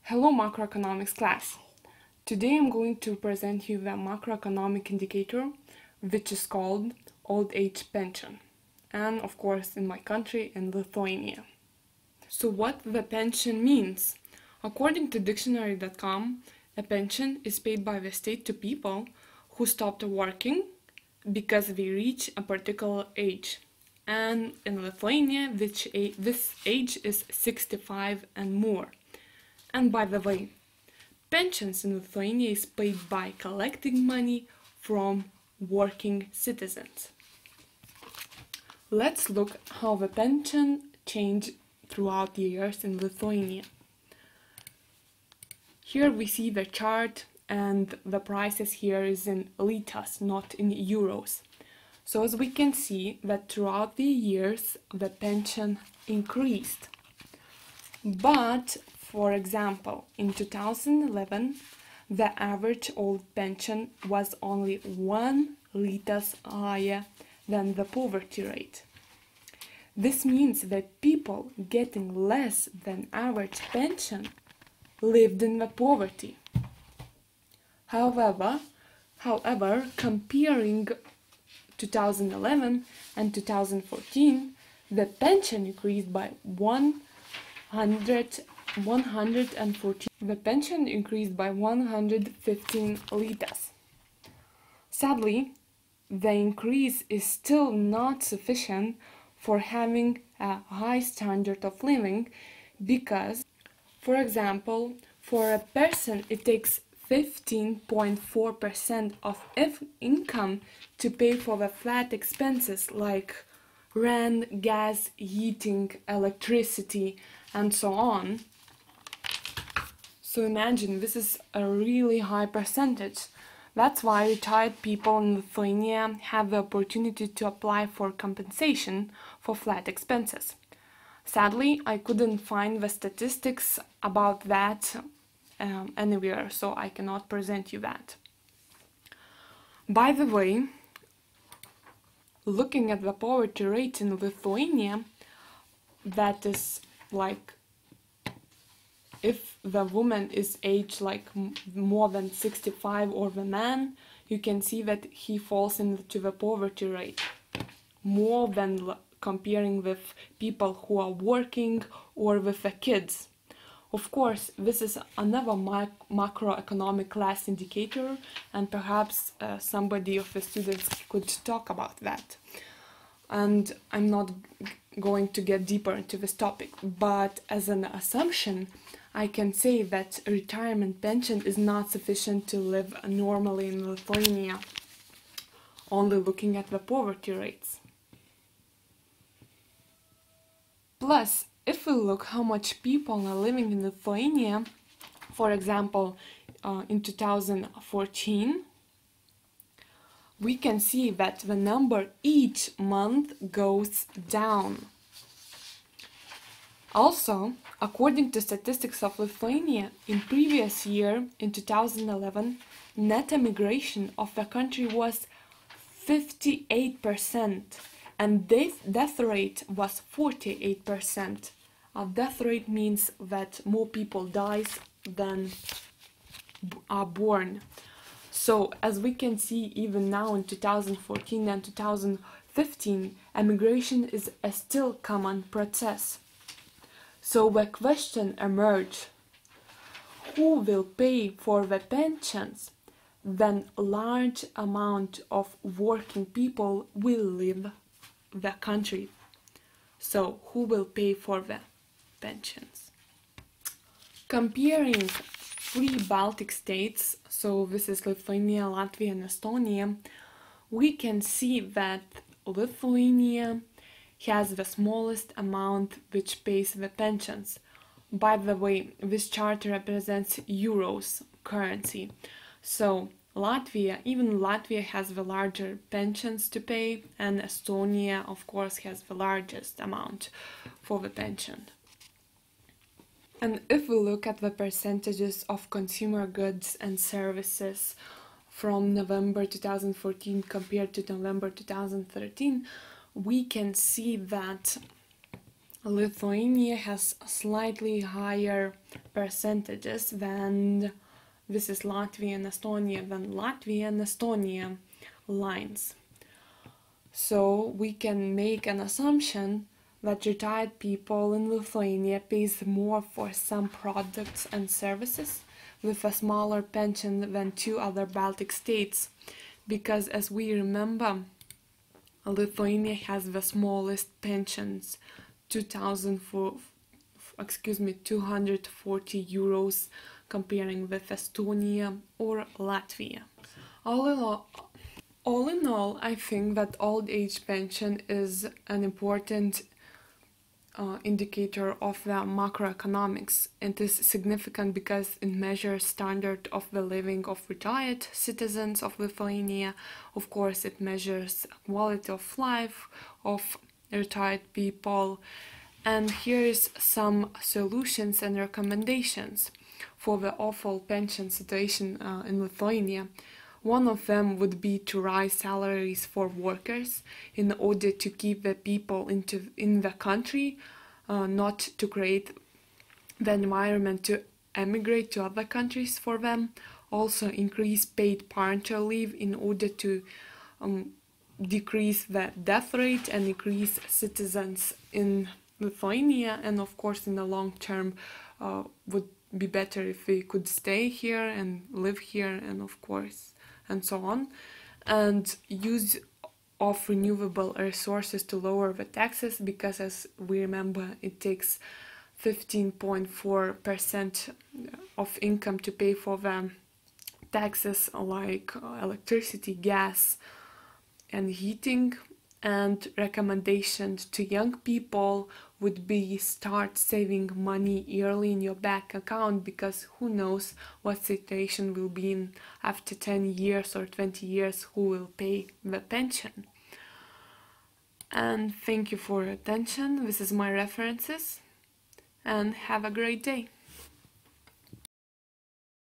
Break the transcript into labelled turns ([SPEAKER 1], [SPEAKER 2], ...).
[SPEAKER 1] Hello macroeconomics class. Today I'm going to present you the macroeconomic indicator which is called old age pension, and of course in my country, in Lithuania. So what the pension means? According to dictionary.com, a pension is paid by the state to people who stopped working because they reach a particular age. And in Lithuania, this age is 65 and more. And by the way, pensions in Lithuania is paid by collecting money from working citizens. Let's look how the pension changed throughout the years in Lithuania. Here we see the chart, and the prices here is in litas, not in euros. So as we can see that throughout the years the pension increased. But for example, in 2011, the average old pension was only 1 litas higher than the poverty rate. This means that people getting less than average pension lived in the poverty. However, comparing 2011 and 2014, the pension increased by 114. The pension increased by 115 litas. Sadly, the increase is still not sufficient for having a high standard of living because, for example, for a person it takes 15.4% of income to pay for the flat expenses like rent, gas, heating, electricity, and so on. So imagine, this is a really high percentage. That's why retired people in Lithuania have the opportunity to apply for compensation for flat expenses. Sadly, I couldn't find the statistics about that anywhere, so I cannot present you that. By the way, looking at the poverty rate in Lithuania, that is like, if the woman is aged like more than 65 or the man, you can see that he falls into the poverty rate more than comparing with people who are working or with the kids. Of course, this is another macroeconomic class indicator, and perhaps somebody of the students could talk about that. And I'm not going to get deeper into this topic, but as an assumption, I can say that retirement pension is not sufficient to live normally in Lithuania, only looking at the poverty rates. Plus, if we look how much people are living in Lithuania, for example, in 2014, we can see that the number each month goes down. Also, according to statistics of Lithuania, in previous year, in 2011, net emigration of the country was 58%, and death rate was 48%. A death rate means that more people dies than are born. So, as we can see, even now in 2014 and 2015, emigration is a still common process. So the question emerged, who will pay for the pensions when a large amount of working people will leave the country? So who will pay for the pensions? Comparing three Baltic states, so this is Lithuania, Latvia and Estonia, we can see that Lithuania has the smallest amount which pays the pensions. By the way, this chart represents euros currency. So even Latvia has the larger pensions to pay, and Estonia, of course, has the largest amount for the pension. And if we look at the percentages of consumer goods and services from November 2014 compared to November 2013, we can see that Lithuania has slightly higher percentages than this is Latvia and Estonia than Latvia and Estonia lines. So we can make an assumption that retired people in Lithuania pays more for some products and services with a smaller pension than two other Baltic states, because as we remember, Lithuania has the smallest pensions, 240 euros, comparing with Estonia or Latvia. All in all, I think that old age pension is an important indicator of the macroeconomics. It is significant because it measures standard of the living of retired citizens of Lithuania. Of course, it measures quality of life of retired people. And here's some solutions and recommendations for the awful pension situation in Lithuania. One of them would be to raise salaries for workers in order to keep the people in the country, not to create the environment to emigrate to other countries for them. Also increase paid parental leave in order to decrease the death rate and increase citizens in Lithuania, and of course in the long term would be better if we could stay here and live here, and of course and so on. And use of renewable resources to lower the taxes, because as we remember it takes 15.4% of income to pay for the taxes like electricity, gas and heating. And recommendations to young people would be start saving money early in your bank account, because who knows what situation will be in after 10 years or 20 years, who will pay the pension. And thank you for your attention. This is my references, and have a great day.